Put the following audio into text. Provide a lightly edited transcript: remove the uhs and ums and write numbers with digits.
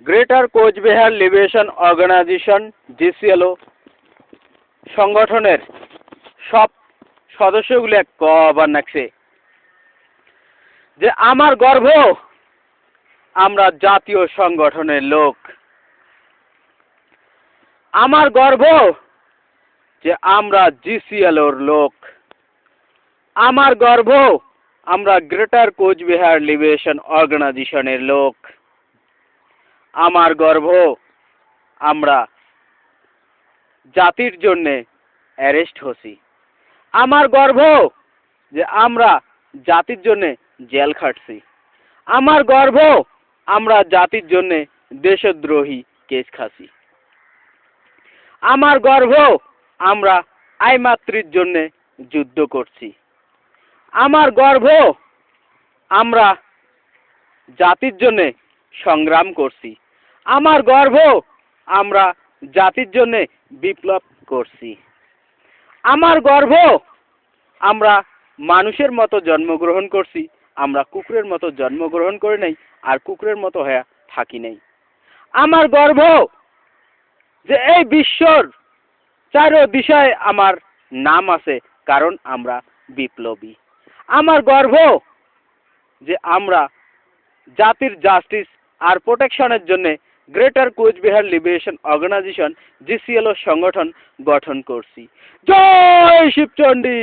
Greater Cooch Behar liberation organisation জিসিএলও সংগঠনের সব সদস্যগুলো কবার নাকছে যে আমার গর্ব আমরা জাতীয় সংগঠনের লোক, আমার গর্ব যে আমরা জিসিএলওর লোক, আমার গর্ব আমরা গ্রেটার কোচবিহার লিবারেশন অর্গানাইজেশনের লোক, আমার গর্ব আমরা জাতির জন্যে অ্যারেস্ট হছি, আমার গর্ব যে আমরা জাতির জন্যে জেল খাটছি, আমার গর্ব আমরা জাতির জন্যে দেশদ্রোহী কেস খাসি, আমার গর্ব আমরা আইমাতৃর জন্যে যুদ্ধ করছি, আমার গর্ব আমরা জাতির জন্যে সংগ্রাম করছি, আমার গর্ব আমরা জাতির জন্যে বিপ্লব করছি, আমার গর্ব আমরা মানুষের মতো জন্মগ্রহণ করছি, আমরা কুকুরের মতো জন্মগ্রহণ করে নাই আর কুকুরের মতো হয়ে থাকি নাই, আমার গর্ব যে এই বিশ্বর চারো দিশায় আমার নাম আছে কারণ আমরা বিপ্লবী, আমার গর্ব যে আমরা জাতির জাস্টিস আর প্রোটেকশনের জন্য গ্রেটার কোচবিহার লিবারেশন অর্গানাইজেশন জিসিএলও সংগঠন গঠন করছি। জয় শিবচন্ডী।